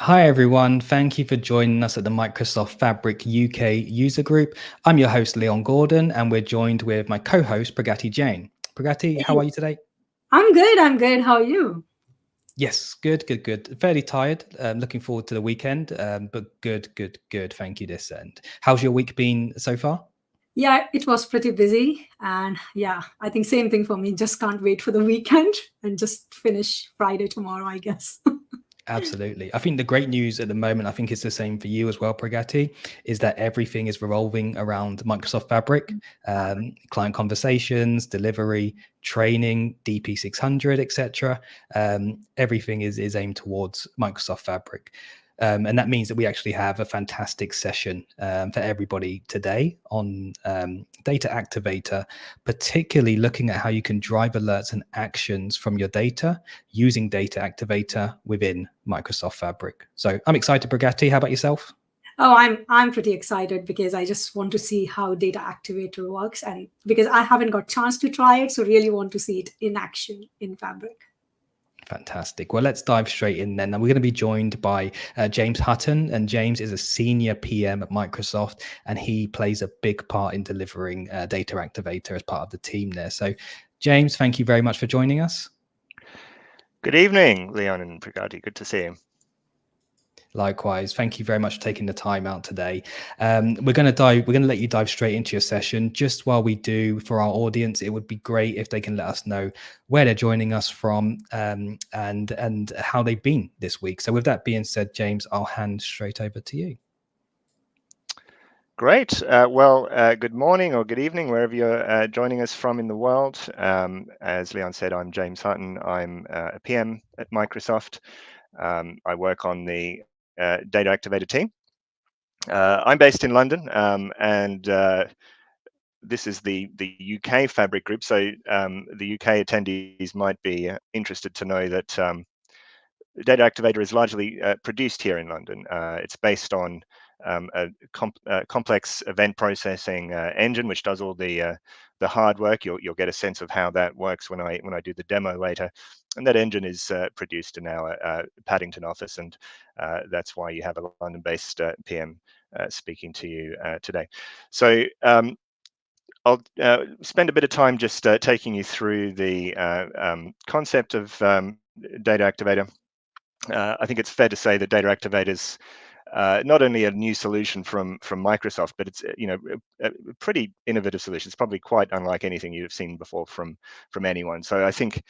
Hi everyone, thank you for joining us at the Microsoft Fabric UK user group. I'm your host Leon Gordon and we're joined with my co-host Pragati Jain. Pragati, how Hey, are you today? I'm good. I'm good. How are you? Yes, good. Fairly tired. Looking forward to the weekend, but good. Thank you this end. How's your week been so far? Yeah, it was pretty busy. And yeah, I think same thing for me. Just can't wait for the weekend and just finish Friday tomorrow, I guess. Absolutely. I think the great news at the moment, I think it's the same for you as well, Pragati, is that everything is revolving around Microsoft Fabric, client conversations, delivery, training, DP600, etc. Everything is aimed towards Microsoft Fabric. And that means that we actually have a fantastic session for everybody today on Data Activator, particularly looking at how you can drive alerts and actions from your data using Data Activator within Microsoft Fabric. So I'm excited, Brigatti. How about yourself? Oh, I'm pretty excited because I just want to see how Data Activator works, and because I haven't got chance to try it, so really want to see it in action in Fabric. Fantastic. Well, let's dive straight in then. And we're going to be joined by James Hutton. And James is a senior PM at Microsoft, and he plays a big part in delivering Data Activator as part of the team there. So, James, thank you very much for joining us. Good evening, Leon and Pragati. Good to see you. Likewise, thank you very much for taking the time out today. We're going to let you dive straight into your session. Just while we do, for our audience, it would be great if they can let us know where they're joining us from and how they've been this week. So, with that being said, James, I'll hand straight over to you. Great. Good morning or good evening, wherever you're joining us from in the world. As Leon said, I'm James Hutton. I'm a PM at Microsoft. I work on the Data Activator team. I'm based in London, and this is the UK Fabric group. So the UK attendees might be interested to know that Data Activator is largely produced here in London. It's based on a complex event processing engine, which does all the hard work. You'll get a sense of how that works when I do the demo later. And that engine is produced in our Paddington office, and that's why you have a London-based PM speaking to you today. So I'll spend a bit of time just taking you through the concept of Data Activator. I think it's fair to say that Data Activator's not only a new solution from Microsoft, but it's a pretty innovative solution. It's probably quite unlike anything you've seen before from anyone. So I think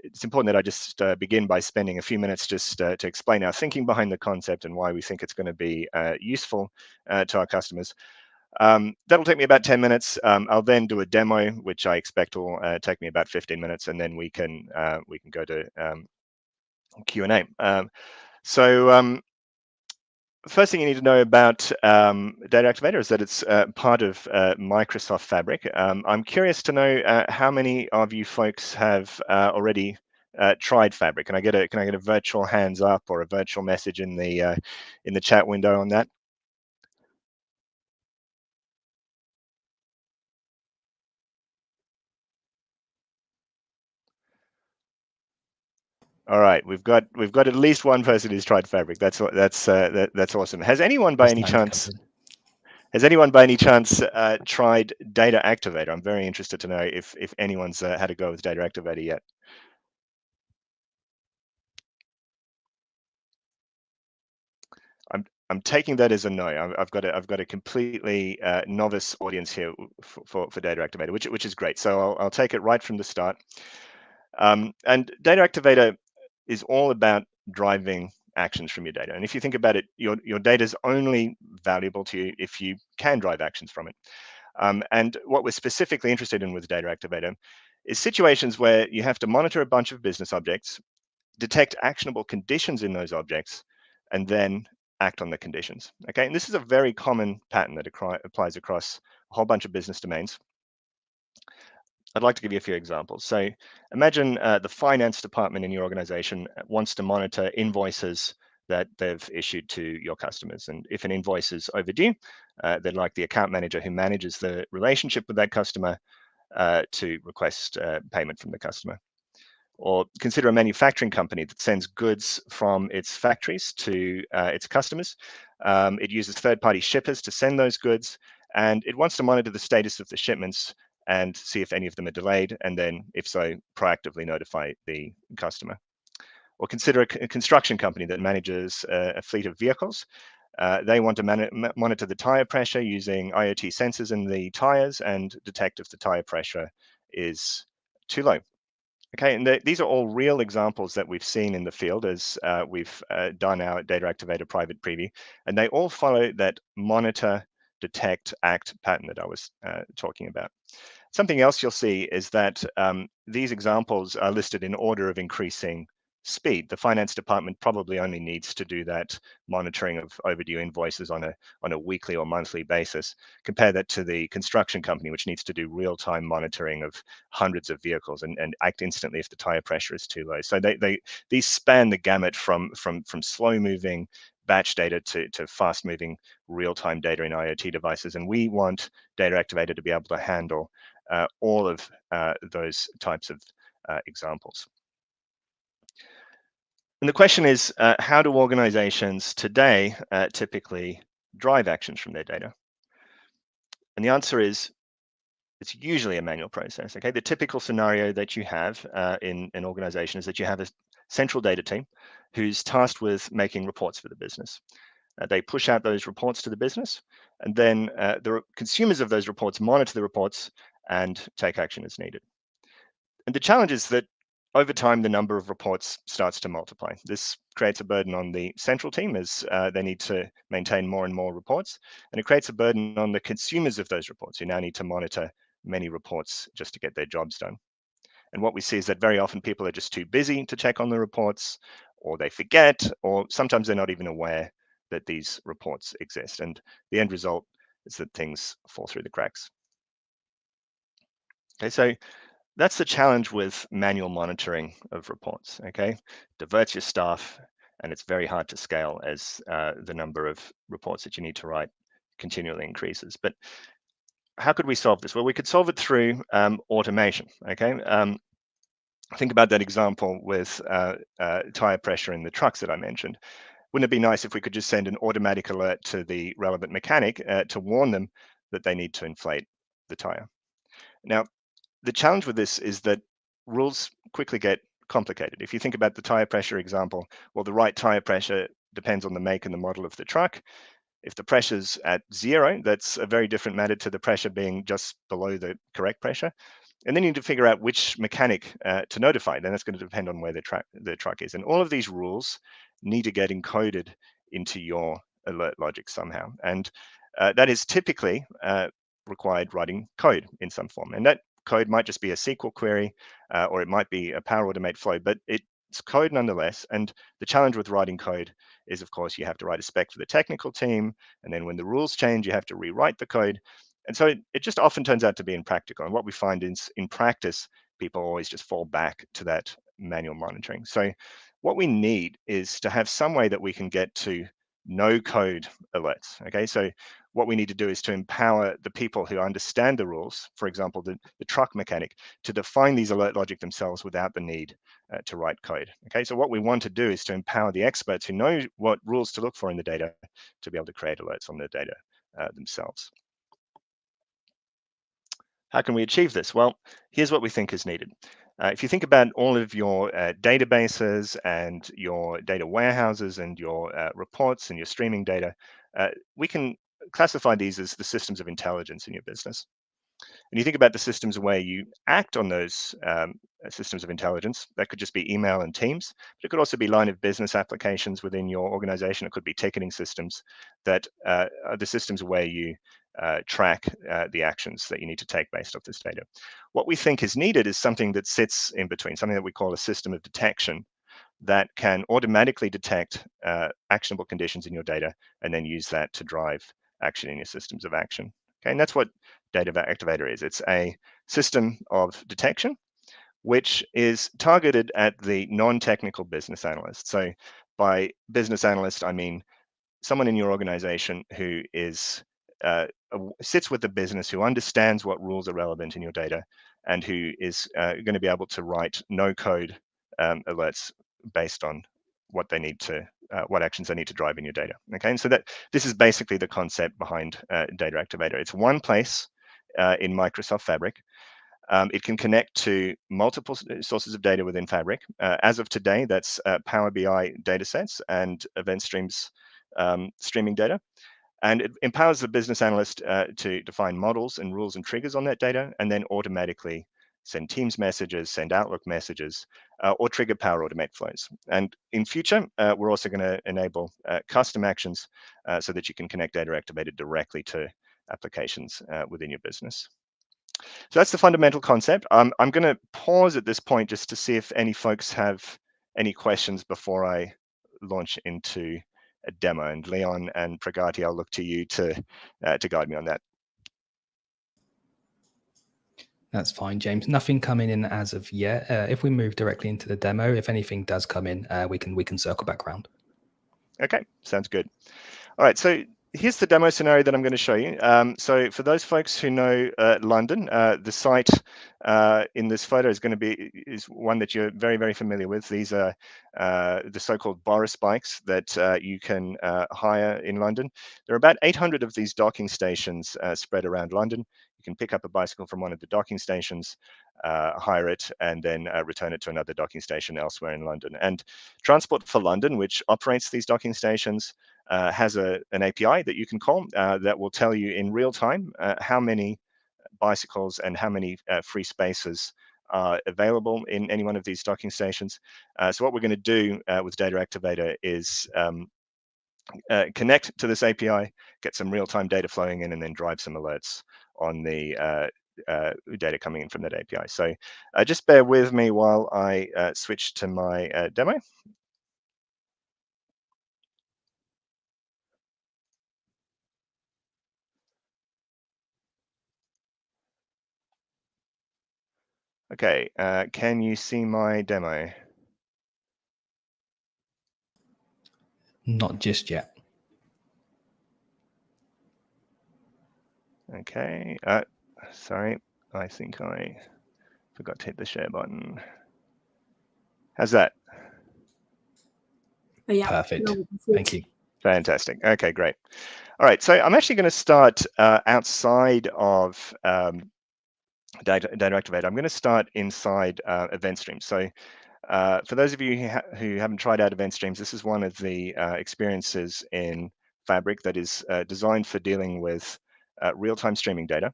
it's important that I just begin by spending a few minutes just to explain our thinking behind the concept and why we think it's going to be useful to our customers. That'll take me about 10 minutes. I'll then do a demo, which I expect will take me about 15 minutes, and then we can go to Q&A. First thing you need to know about Data Activator is that it's part of Microsoft Fabric. I'm curious to know how many of you folks have already tried Fabric. Can I get a virtual hands up or a virtual message in the chat window on that? All right, we've got at least one person who's tried Fabric. That's awesome. Has anyone by any chance tried Data Activator? I'm very interested to know if anyone's had a go with Data Activator yet. I'm taking that as a no. I've got a completely novice audience here for Data Activator, which is great. So I'll take it right from the start. And Data Activator is all about driving actions from your data. And if you think about it, your data is only valuable to you if you can drive actions from it. And what we're specifically interested in with Data Activator is situations where you have to monitor a bunch of business objects, detect actionable conditions in those objects, and then act on the conditions. Okay, and this is a very common pattern that applies across a whole bunch of business domains. I'd like to give you a few examples. So imagine the finance department in your organization wants to monitor invoices that they've issued to your customers. And if an invoice is overdue, they'd like the account manager who manages the relationship with that customer to request payment from the customer. Or consider a manufacturing company that sends goods from its factories to its customers. It uses third-party shippers to send those goods, and it wants to monitor the status of the shipments and see if any of them are delayed, and then, if so, proactively notify the customer. Or consider a construction company that manages a fleet of vehicles. They want to monitor the tire pressure using IoT sensors in the tires and detect if the tire pressure is too low. Okay, and these are all real examples that we've seen in the field as we've done our Data Activator private preview, and they all follow that monitor, detect, act pattern that I was talking about. Something else you'll see is that these examples are listed in order of increasing speed. The finance department probably only needs to do that monitoring of overdue invoices on a weekly or monthly basis. Compare that to the construction company, which needs to do real-time monitoring of hundreds of vehicles and act instantly if the tire pressure is too low. So these span the gamut from slow-moving batch data to fast-moving real-time data in IoT devices, and we want Data Activator to be able to handle all of those types of examples. And the question is, how do organizations today typically drive actions from their data? And the answer is, it's usually a manual process. Okay, the typical scenario that you have in an organization is that you have a central data team who's tasked with making reports for the business. They push out those reports to the business, and then the consumers of those reports monitor the reports and take action as needed. And the challenge is that over time, the number of reports starts to multiply. This creates a burden on the central team as they need to maintain more and more reports. And it creates a burden on the consumers of those reports who now need to monitor many reports just to get their jobs done. And what we see is that very often people are just too busy to check on the reports, or they forget, or sometimes they're not even aware that these reports exist. And the end result is that things fall through the cracks. Okay, so that's the challenge with manual monitoring of reports, okay? Diverts your staff, and it's very hard to scale as the number of reports that you need to write continually increases. But how could we solve this? Well, we could solve it through automation, okay? Think about that example with tire pressure in the trucks that I mentioned. Wouldn't it be nice if we could just send an automatic alert to the relevant mechanic to warn them that they need to inflate the tire? Now, the challenge with this is that rules quickly get complicated. If you think about the tire pressure example, well, the right tire pressure depends on the make and the model of the truck. If the pressure's at 0, that's a very different matter to the pressure being just below the correct pressure. And then you need to figure out which mechanic to notify. Then that's going to depend on where the truck is. And all of these rules need to get encoded into your alert logic somehow. And that is typically required writing code in some form. And that code might just be a SQL query, or it might be a Power Automate flow, but it's code nonetheless. And the challenge with writing code is, of course, you have to write a spec for the technical team. And then when the rules change, you have to rewrite the code. And so it just often turns out to be impractical. And what we find is in practice, people always just fall back to that manual monitoring. So what we need is to have some way that we can get to no code alerts. Okay, so what we need to do is to empower the people who understand the rules, for example, the truck mechanic, to define these alert logic themselves without the need to write code. Okay, so what we want to do is to empower the experts who know what rules to look for in the data to be able to create alerts on the data themselves. How can we achieve this? Well, here's what we think is needed. If you think about all of your databases and your data warehouses and your reports and your streaming data, we can classify these as the systems of intelligence in your business. And you think about the systems where you act on those systems of intelligence, that could just be email and Teams, but it could also be line of business applications within your organization. It could be ticketing systems that are the systems where you track the actions that you need to take based off this data. What we think is needed is something that sits in between, something that we call a system of detection that can automatically detect actionable conditions in your data and then use that to drive action in your systems of action. Okay, and that's what Data Activator is. It's a system of detection which is targeted at the non-technical business analyst. So by business analyst, I mean someone in your organization who is sits with the business, who understands what rules are relevant in your data, and who is going to be able to write no code alerts based on what they need to, what actions they need to drive in your data. Okay, and so that this is basically the concept behind Data Activator. It's one place in Microsoft Fabric. It can connect to multiple sources of data within Fabric. As of today, that's Power BI datasets and event streams streaming data. And it empowers the business analyst to define models and rules and triggers on that data, and then automatically send Teams messages, send Outlook messages, or trigger Power Automate flows. And in future, we're also going to enable custom actions so that you can connect Data Activator directly to applications within your business. So that's the fundamental concept. I'm going to pause at this point just to see if any folks have any questions before I launch into a demo. And Leon and Pragati, I'll look to you to guide me on that. That's fine, James. Nothing coming in as of yet. If we move directly into the demo, if anything does come in, we can circle back around. Okay, sounds good. All right, so here's the demo scenario that I'm going to show you. So for those folks who know London, the site in this photo is going to is one that you're very, very familiar with. These are the so-called Boris bikes that you can hire in London. There are about 800 of these docking stations spread around London. You can pick up a bicycle from one of the docking stations, hire it, and then return it to another docking station elsewhere in London. And Transport for London, which operates these docking stations, has an API that you can call that will tell you in real time how many bicycles and how many free spaces are available in any one of these docking stations. So what we're going to do with Data Activator is connect to this API, get some real-time data flowing in, and then drive some alerts on the data coming in from that API. So just bear with me while I switch to my demo. Okay, can you see my demo? Not just yet. Okay, sorry, I think I forgot to hit the share button. How's that? Yeah. Perfect. Thank you. Fantastic. Okay, great. All right, so I'm actually going to start outside of Data Activator. I'm going to start inside event streams. So for those of you who haven't tried out event streams, this is one of the experiences in Fabric that is designed for dealing with real-time streaming data.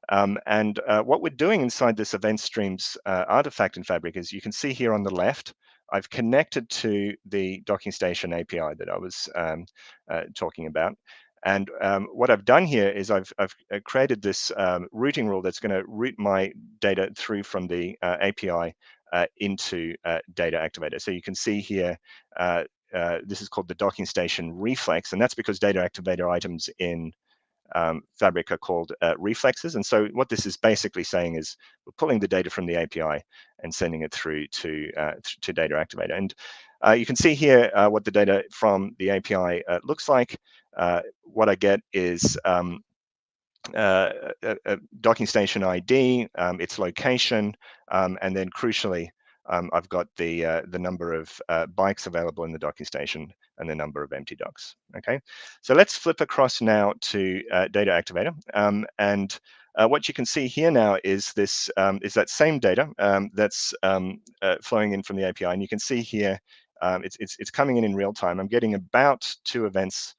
And what we're doing inside this event streams artifact in Fabric is you can see here on the left, I've connected to the docking station API that I was talking about. And what I've done here is I've created this routing rule that's going to route my data through from the API into Data Activator. So you can see here, this is called the docking station reflex, and that's because Data Activator items in Fabric are called reflexes. And so what this is basically saying is we're pulling the data from the API and sending it through to Data Activator. And you can see here what the data from the API looks like. What I get is a docking station ID, its location, and then crucially, I've got the number of bikes available in the docking station and the number of empty docks. Okay, so let's flip across now to Data Activator, and what you can see here now is this is that same data that's flowing in from the API, and you can see here it's coming in real time. I'm getting about 2 events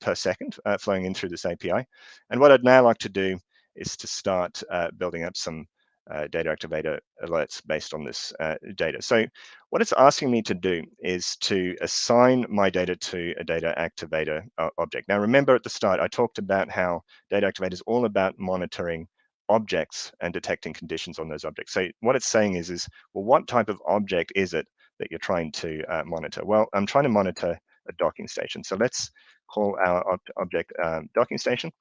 per second flowing in through this API. And what I'd now like to do is to start building up some Data Activator alerts based on this data. So what it's asking me to do is to assign my data to a Data Activator object. Now, remember at the start, I talked about how Data Activator is all about monitoring objects and detecting conditions on those objects. So what it's saying is well, what type of object is it that you're trying to monitor? Well, I'm trying to monitor a docking station. So let's call our object docking station.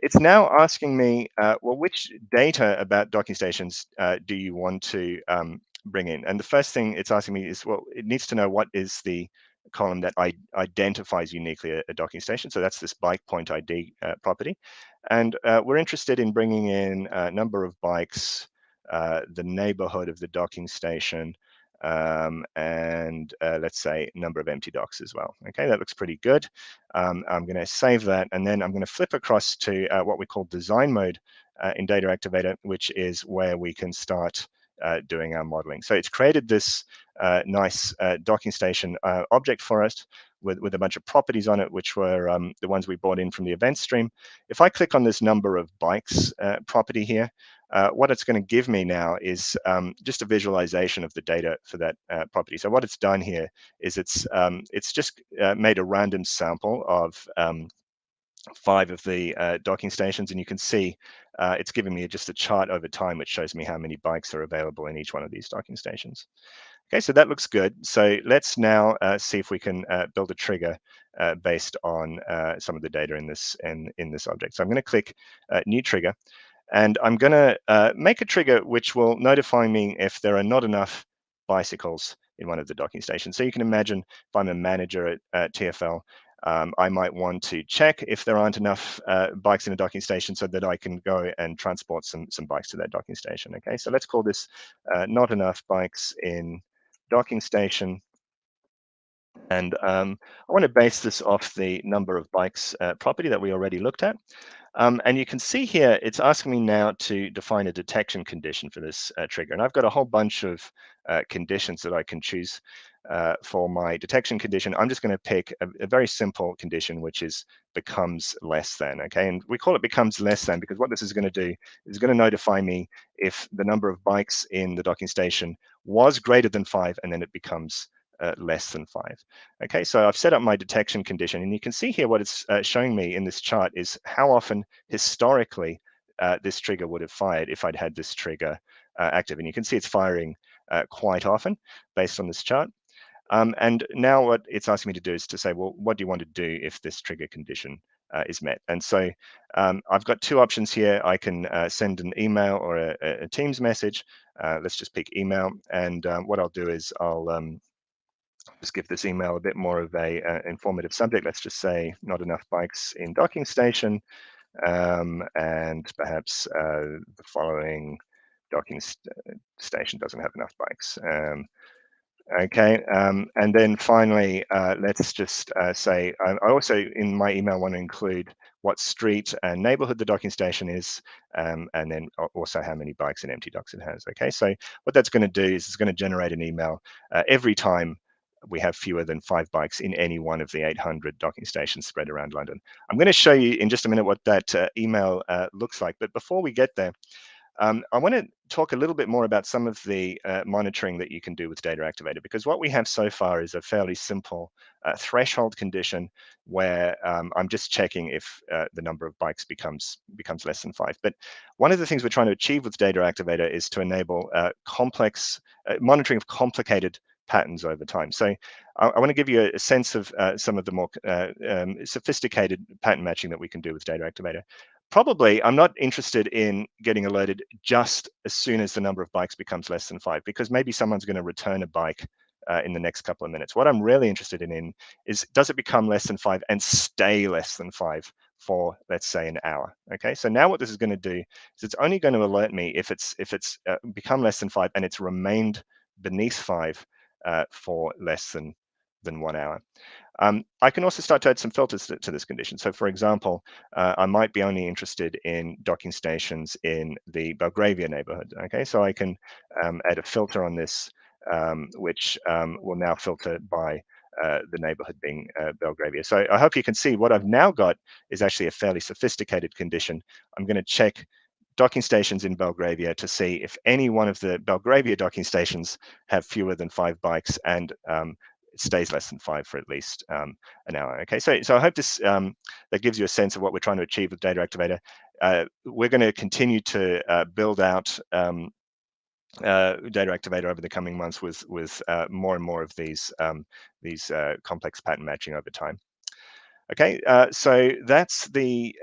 It's now asking me, well, which data about docking stations do you want to bring in? And the first thing it's asking me is, well, it needs to know what is the column that identifies uniquely a docking station. So that's this bike point ID property. And we're interested in bringing in a number of bikes, the neighborhood of the docking station, and let's say number of empty docs as well. Okay, that looks pretty good. I'm going to save that, and then I'm going to flip across to what we call design mode in Data Activator, which is where we can start doing our modeling. So it's created this nice docking station object for us with a bunch of properties on it, which were the ones we brought in from the event stream. If I click on this number of bikes property here, what it's going to give me now is just a visualization of the data for that property. So what it's done here is it's just made a random sample of 5 of the docking stations, and you can see it's giving me just a chart over time, which shows me how many bikes are available in each one of these docking stations. Okay, so that looks good. So let's now see if we can build a trigger based on some of the data in this object. So I'm going to click New Trigger, and I'm going to make a trigger which will notify me if there are not enough bicycles in one of the docking stations. So you can imagine if I'm a manager at TfL, I might want to check if there aren't enough bikes in a docking station so that I can go and transport some bikes to that docking station. Okay, so let's call this not enough bikes in docking station. And I want to base this off the number of bikes property that we already looked at. And you can see here, it's asking me now to define a detection condition for this trigger. And I've got a whole bunch of conditions that I can choose for my detection condition. I'm just going to pick a very simple condition, which is becomes less than. Okay, and we call it becomes less than because what this is going to do is going to notify me if the number of bikes in the docking station was greater than 5, and then it becomes less than 5. Okay, so I've set up my detection condition, and you can see here what it's showing me in this chart is how often historically this trigger would have fired if I'd had this trigger active. And you can see it's firing quite often based on this chart. And now what it's asking me to do is to say, well, what do you want to do if this trigger condition is met? And so I've got 2 options here. I can send an email or a Teams message. Let's just pick email. And what I'll do is I'll just give this email a bit more of a informative subject. Let's just say not enough bikes in docking station, and perhaps the following docking station doesn't have enough bikes. Okay, and then finally, let's just say, I also in my email want to include what street and neighborhood the docking station is, and then also how many bikes and empty docks it has. Okay, so what that's going to do is it's going to generate an email every time we have fewer than 5 bikes in any one of the 800 docking stations spread around London. I'm going to show you in just a minute what that email looks like, but before we get there, I want to talk a little bit more about some of the monitoring that you can do with Data Activator, because what we have so far is a fairly simple threshold condition where I'm just checking if the number of bikes becomes less than 5. But one of the things we're trying to achieve with Data Activator is to enable complex monitoring of complicated patterns over time. So I want to give you a sense of some of the more sophisticated pattern matching that we can do with Data Activator. Probably, I'm not interested in getting alerted just as soon as the number of bikes becomes less than 5, because maybe someone's going to return a bike in the next couple of minutes. What I'm really interested in is, does it become less than 5 and stay less than 5 for, let's say, an hour? Okay, so now what this is going to do is it's only going to alert me if it's become less than 5 and it's remained beneath 5 for less than 1 hour. I can also start to add some filters to this condition. So for example, I might be only interested in docking stations in the Belgravia neighborhood. Okay, so I can add a filter on this, which will now filter by the neighborhood being Belgravia. So I hope you can see what I've now got is actually a fairly sophisticated condition. I'm going to check docking stations in Belgravia to see if any one of the Belgravia docking stations have fewer than 5 bikes, and it stays less than 5 for at least an hour. Okay, so I hope this that gives you a sense of what we're trying to achieve with Data Activator. We're going to continue to build out Data Activator over the coming months with more and more of these complex pattern matching over time. Okay, so that's the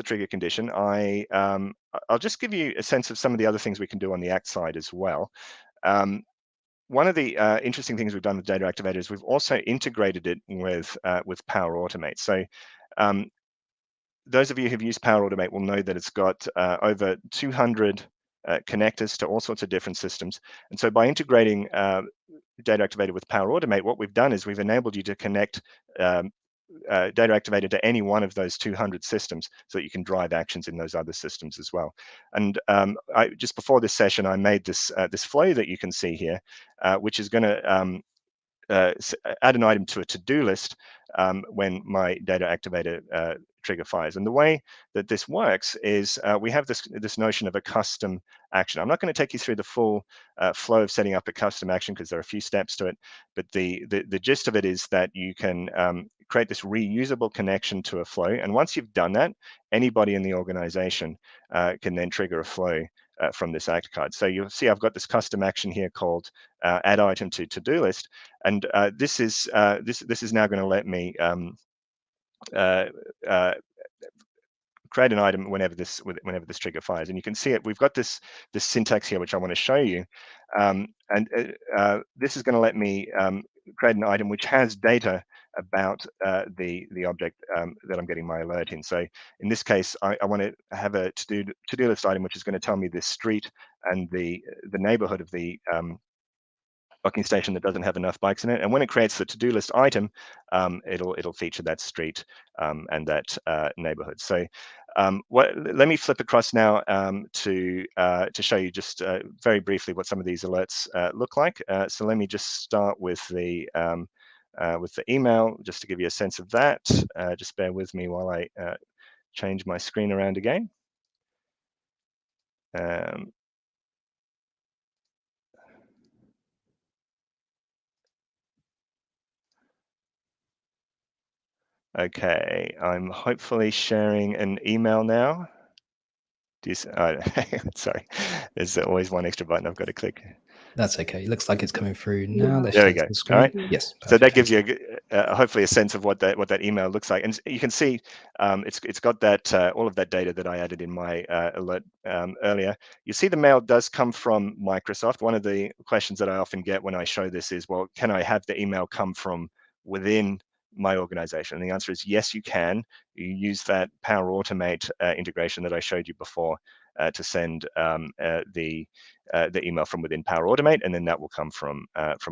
trigger condition. I'll just give you a sense of some of the other things we can do on the Act side as well. One of the interesting things we've done with Data Activator is we've also integrated it with Power Automate. So those of you who've used Power Automate will know that it's got over 200 connectors to all sorts of different systems. And so by integrating Data Activator with Power Automate, what we've done is we've enabled you to connect Data Activator to any one of those 200 systems so that you can drive actions in those other systems as well. And just before this session, I made this flow that you can see here, which is going to add an item to a to-do list when my Data Activator trigger fires. And the way that this works is we have this notion of a custom action. I'm not going to take you through the full flow of setting up a custom action because there are a few steps to it, but the gist of it is that you can create this reusable connection to a flow. And once you've done that, anybody in the organization can then trigger a flow from this act card. So you'll see I've got this custom action here called add item to-do list, and this is now going to let me create an item whenever this trigger fires. And you can see it. We've got this syntax here, which I want to show you, and this is going to let me create an item which has data about the object that I'm getting my alert in. So in this case, I want to have a to-do list item which is going to tell me the street and the neighborhood of the docking station that doesn't have enough bikes in it. And when it creates the to-do list item, it'll feature that street and that neighborhood. So let me flip across now to show you just very briefly what some of these alerts look like. So let me just start with the email, just to give you a sense of that. Just bear with me while I change my screen around again. Okay, I'm hopefully sharing an email now. Do you, sorry, there's always one extra button I've got to click. That's okay. It looks like it's coming through now. Yeah. There we go. The screen. All right. Yes. Perfect. So that gives you hopefully a sense of what that email looks like, and you can see it's got that all of that data that I added in my alert earlier. You see the mail does come from Microsoft. One of the questions that I often get when I show this is, well, can I have the email come from within my organization? And the answer is yes, you can. You use that Power Automate integration that I showed you before to send the email from within Power Automate, and then that will come from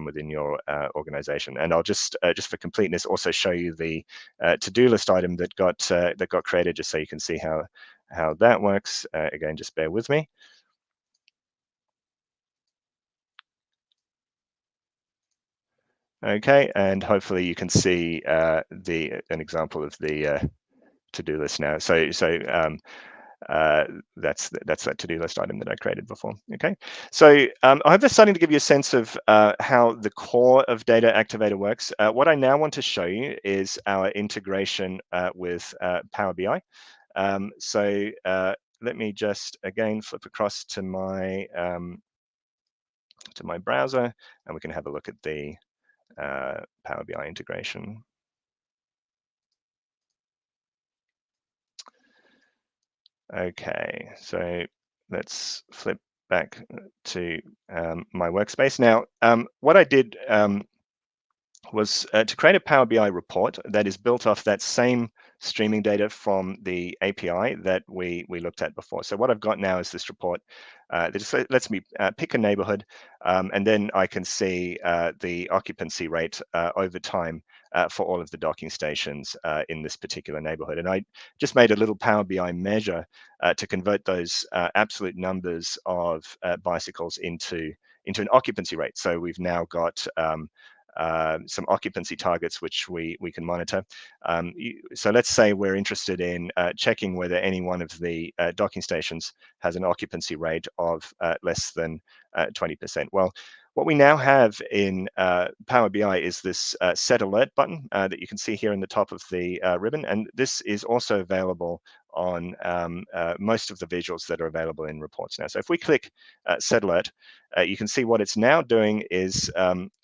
within your organization. And I'll just for completeness also show you the to-do list item that got created, just so you can see how that works. Again, just bear with me. Okay, and hopefully you can see an example of the to-do list now. So that's that to-do list item that I created before. Okay, so I hope that's starting to give you a sense of how the core of Data Activator works. What I now want to show you is our integration with Power BI. So let me just again flip across to my browser, and we can have a look at the Power BI integration. Okay, so let's flip back to my workspace. Now, what I did was to create a Power BI report that is built off that same streaming data from the API that we looked at before. So what I've got now is this report that just lets me pick a neighborhood, and then I can see the occupancy rate over time for all of the docking stations in this particular neighborhood. And I just made a little Power BI measure to convert those absolute numbers of bicycles into an occupancy rate. So we've now got some occupancy targets which we can monitor. So let's say we're interested in checking whether any one of the docking stations has an occupancy rate of less than 20%. Well, what we now have in Power BI is this set alert button that you can see here in the top of the ribbon, and this is also available on most of the visuals that are available in reports now. So if we click set alert, you can see what it's now doing is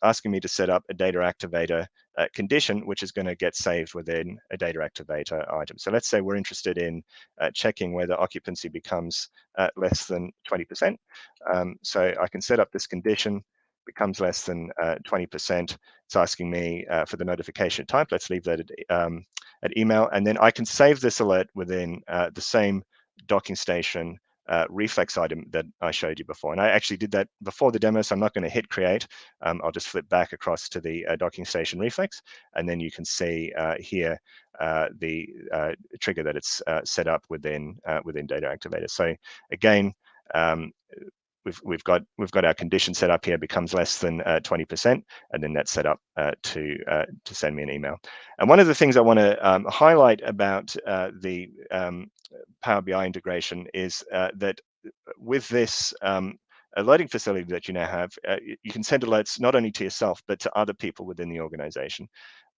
asking me to set up a Data Activator condition, which is going to get saved within a Data Activator item. So let's say we're interested in checking whether occupancy becomes less than 20%. So I can set up this condition, becomes less than 20%. It's asking me for the notification type. Let's leave that at email, and then I can save this alert within the same docking station reflex item that I showed you before. And I actually did that before the demo, so I'm not going to hit create. I'll just flip back across to the docking station reflex, and then you can see here the trigger that it's set up within Data Activator. So again, we've got our condition set up here, becomes less than 20%, and then that's set up to send me an email. And one of the things I want to highlight about the Power BI integration is that with this alerting facility that you now have, you can send alerts not only to yourself but to other people within the organization.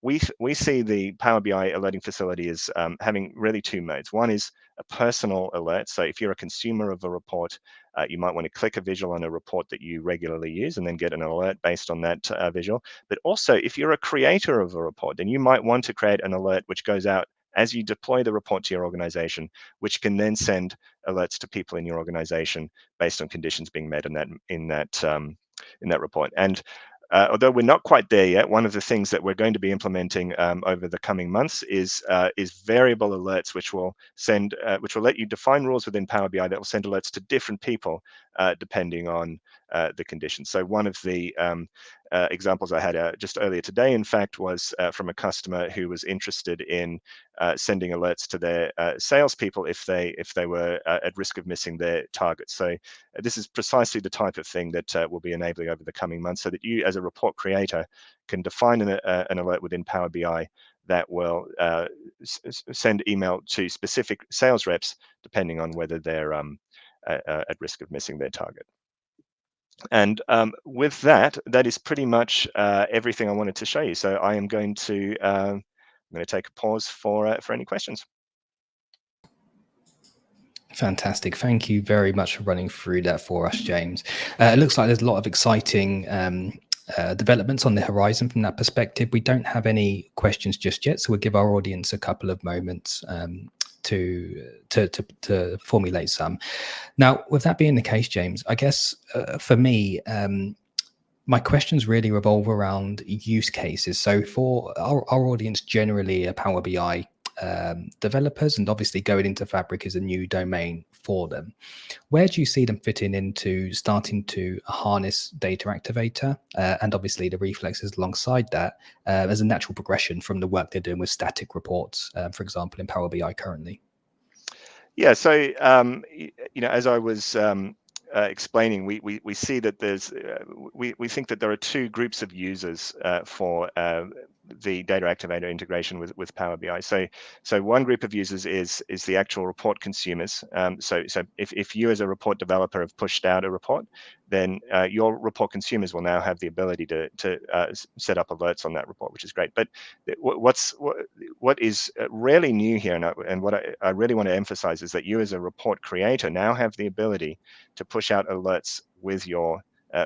We see the Power BI alerting facility as having really two modes. One is a personal alert. So if you're a consumer of a report, you might want to click a visual on a report that you regularly use and then get an alert based on that visual. But also, if you're a creator of a report, then you might want to create an alert which goes out as you deploy the report to your organization, which can then send alerts to people in your organization based on conditions being met in that report. And although we're not quite there yet, one of the things that we're going to be implementing over the coming months is variable alerts, which will let you define rules within Power BI that will send alerts to different people depending on the conditions. So one of the examples I had just earlier today, in fact, was from a customer who was interested in sending alerts to their salespeople if they were at risk of missing their targets. So this is precisely the type of thing that we'll be enabling over the coming months, so that you, as a report creator, can define an alert within Power BI that will send email to specific sales reps depending on whether they're at risk of missing their target. And with that is pretty much everything I wanted to show you. So I am going to take a pause for any questions. Fantastic. Thank you very much for running through that for us, James. It looks like there's a lot of exciting developments on the horizon from that perspective. We don't have any questions just yet, so we'll give our audience a couple of moments to formulate some. Now, with that being the case, James, I guess for me, my questions really revolve around use cases. So for our audience, generally a Power BI developers, and obviously going into Fabric is a new domain for them. Where do you see them fitting into starting to harness Data Activator and obviously the reflexes alongside that as a natural progression from the work they're doing with static reports, for example, in Power BI currently? Yeah, so as I was explaining, we see that there's we think that there are two groups of users for the Data Activator integration with Power BI. So one group of users is the actual report consumers. So if you as a report developer have pushed out a report, then your report consumers will now have the ability to set up alerts on that report, which is great. But what is really new here, and what I really want to emphasize, is that you as a report creator now have the ability to push out alerts with your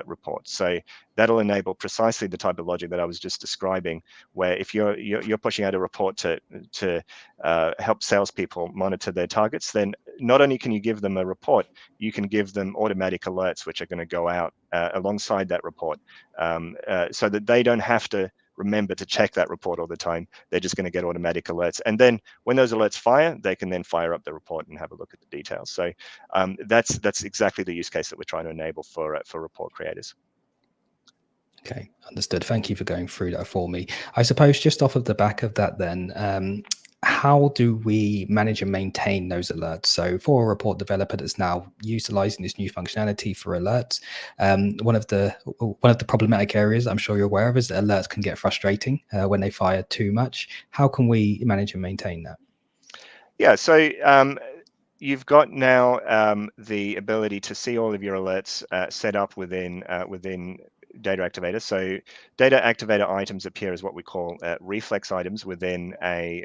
reports. So that'll enable precisely the type of logic that I was just describing, where if you're pushing out a report to help salespeople monitor their targets, then not only can you give them a report, you can give them automatic alerts which are going to go out alongside that report, so that they don't have to remember to check that report all the time. They're just going to get automatic alerts, and then when those alerts fire, they can then fire up the report and have a look at the details. So that's exactly the use case that we're trying to enable for report creators. Okay, understood. Thank you for going through that for me. I suppose just off of the back of that then, how do we manage and maintain those alerts? So for a report developer that's now utilizing this new functionality for alerts, one of the problematic areas I'm sure you're aware of is that alerts can get frustrating when they fire too much. How can we manage and maintain that? Yeah, so you've got now the ability to see all of your alerts set up within Data Activator. So Data Activator items appear as what we call reflex items within a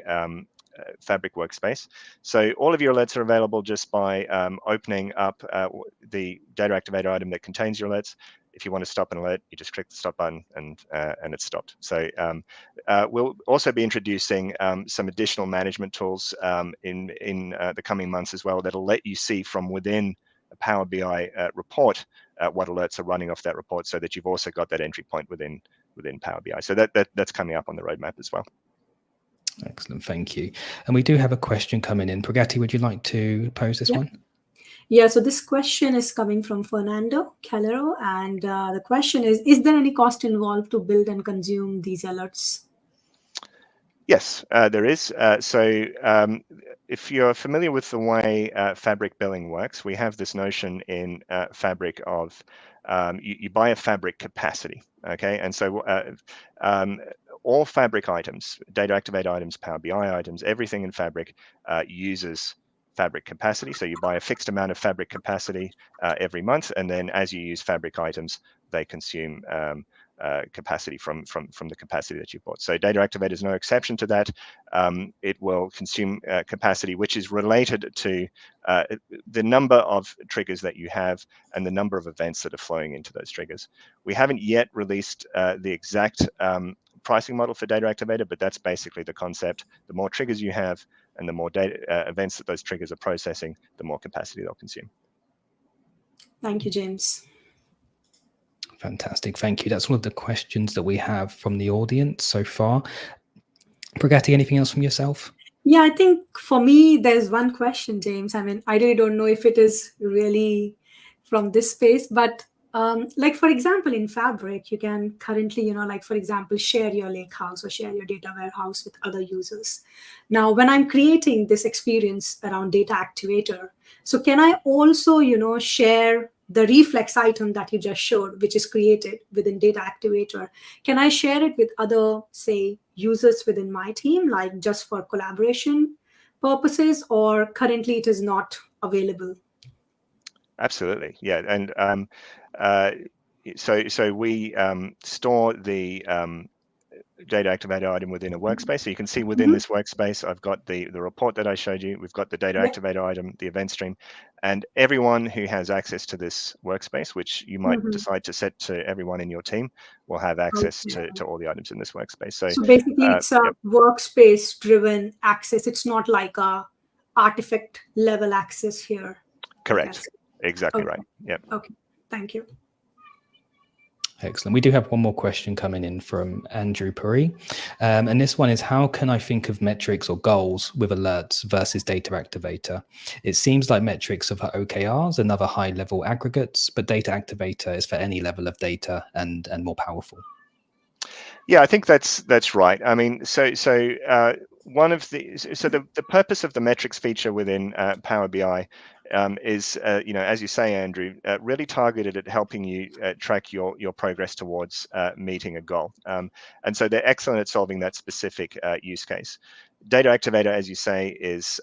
Fabric workspace. So all of your alerts are available just by opening up the Data Activator item that contains your alerts. If you want to stop an alert, you just click the stop button and it's stopped. So we'll also be introducing some additional management tools in the coming months as well that'll let you see from within a Power BI report what alerts are running off that report, so that you've also got that entry point within Power BI. So that's coming up on the roadmap as well. Excellent, thank you. And we do have a question coming in. Pragati, would you like to pose this one? Yeah, so this question is coming from Fernando Calero, and the question is there any cost involved to build and consume these alerts? Yes, there is. If you're familiar with the way Fabric billing works, we have this notion in Fabric of you buy a Fabric capacity, okay? And so all Fabric items, Data Activator items, Power BI items, everything in Fabric uses Fabric capacity. So you buy a fixed amount of Fabric capacity every month, and then as you use Fabric items, they consume capacity from the capacity that you bought. So Data Activator is no exception to that. It will consume capacity which is related to the number of triggers that you have and the number of events that are flowing into those triggers. We haven't yet released the exact pricing model for Data Activator, but that's basically the concept. The more triggers you have and the more data events that those triggers are processing, the more capacity they'll consume. Thank you, James. Fantastic. Thank you. That's all of the questions that we have from the audience so far. Pragati, anything else from yourself? Yeah, I think for me, there's one question, James. I mean, I really don't know if it is really from this space, but like, for example, in Fabric, you can currently, like, for example, share your lakehouse or share your data warehouse with other users. Now, when I'm creating this experience around Data Activator, so can I also, share the reflex item that you just showed, which is created within Data Activator? Can I share it with other, say, users within my team, like just for collaboration purposes, or currently it is not available? Absolutely, yeah. And so we store the Data Activator item within a workspace. So you can see within this workspace, I've got the report that I showed you. We've got the Data Activator item, the event stream, and everyone who has access to this workspace, which you might decide to set to everyone in your team, will have access to all the items in this workspace. So basically, it's a yep. workspace-driven access. It's not like a artifact level access here. Correct. Exactly right. Yep. Okay. Thank you. Excellent. We do have one more question coming in from Andrew Puri. And this one is, how can I think of metrics or goals with alerts versus Data Activator? It seems like metrics are for OKRs and other high level aggregates, but Data Activator is for any level of data and more powerful. Yeah, I think that's right. I mean, one of the purpose of the metrics feature within Power BI is, as you say, Andrew, really targeted at helping you track your progress towards meeting a goal. And so they're excellent at solving that specific use case. Data Activator, as you say, is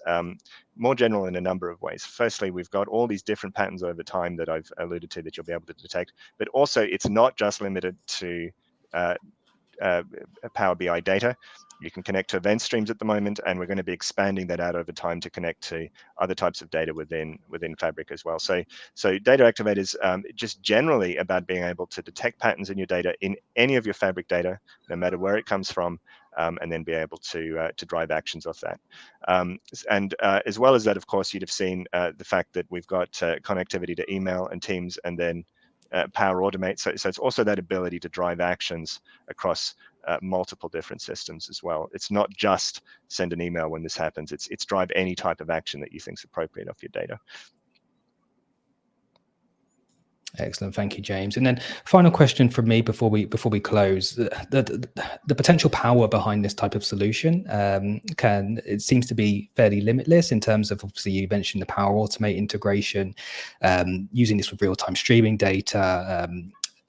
more general in a number of ways. Firstly, we've got all these different patterns over time that I've alluded to that you'll be able to detect, but also it's not just limited to Power BI data. You can connect to event streams at the moment, and we're going to be expanding that out over time to connect to other types of data within Fabric as well. So Data Activator is just generally about being able to detect patterns in your data, in any of your Fabric data, no matter where it comes from, and then be able to drive actions off that. And as well as that, of course, you'd have seen the fact that we've got connectivity to email and Teams, and then Power Automate. So it's also that ability to drive actions across multiple different systems as well. It's not just send an email when this happens. It's drive any type of action that you think is appropriate off your data. Excellent, thank you, James. And then final question from me before we close: the potential power behind this type of solution it seems to be fairly limitless in terms of, obviously you mentioned the Power Automate integration, using this with real-time streaming data,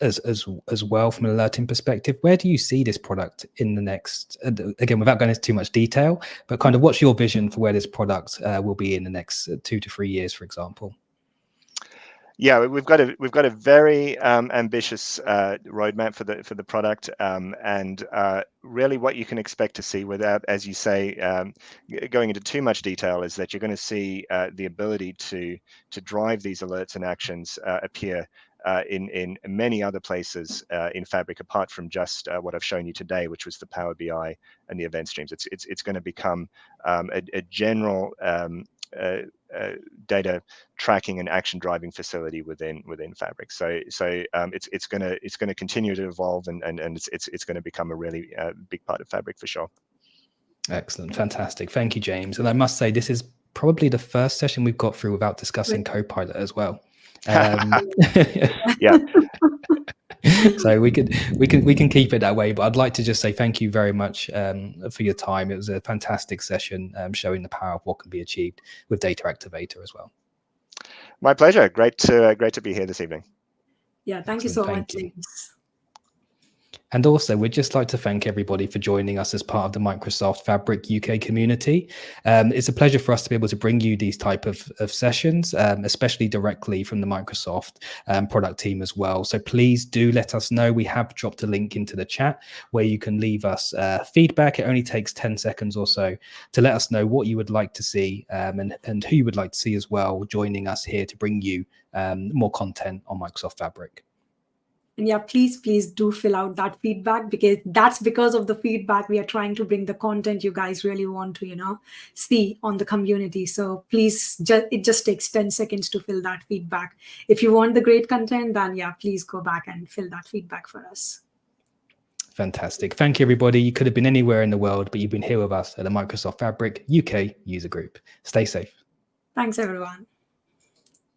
as well from an alerting perspective. Where do you see this product in the next, again, without going into too much detail, but kind of what's your vision for where this product will be in the next 2 to 3 years, for example? Yeah, we've got a very ambitious roadmap for the product, and really what you can expect to see, without, as you say, going into too much detail, is that you're going to see the ability to drive these alerts and actions appear in many other places in Fabric, apart from just what I've shown you today, which was the Power BI and the event streams. It's going to become a general data tracking and action driving facility within Fabric. So it's going to continue to evolve, and it's going to become a really big part of Fabric for sure. Excellent, fantastic. Thank you, James. And I must say, this has probably the first session we've got through without discussing Copilot as well. Yeah. So we can keep it that way, but I'd like to just say thank you very much for your time. It was a fantastic session, showing the power of what can be achieved with Data Activator as well. My pleasure. Great to be here this evening. Yeah, thank you so much, James. And also, we'd just like to thank everybody for joining us as part of the Microsoft Fabric UK community. It's a pleasure for us to be able to bring you these type of sessions, especially directly from the Microsoft product team as well. So please do let us know. We have dropped a link into the chat where you can leave us feedback. It only takes 10 seconds or so to let us know what you would like to see and who you would like to see as well joining us here to bring you more content on Microsoft Fabric. And yeah, please do fill out that feedback, because that's because of the feedback we are trying to bring the content you guys really want to, see on the community. So please, it just takes 10 seconds to fill that feedback. If you want the great content, then yeah, please go back and fill that feedback for us. Fantastic. Thank you, everybody. You could have been anywhere in the world, but you've been here with us at the Microsoft Fabric UK user group. Stay safe. Thanks, everyone.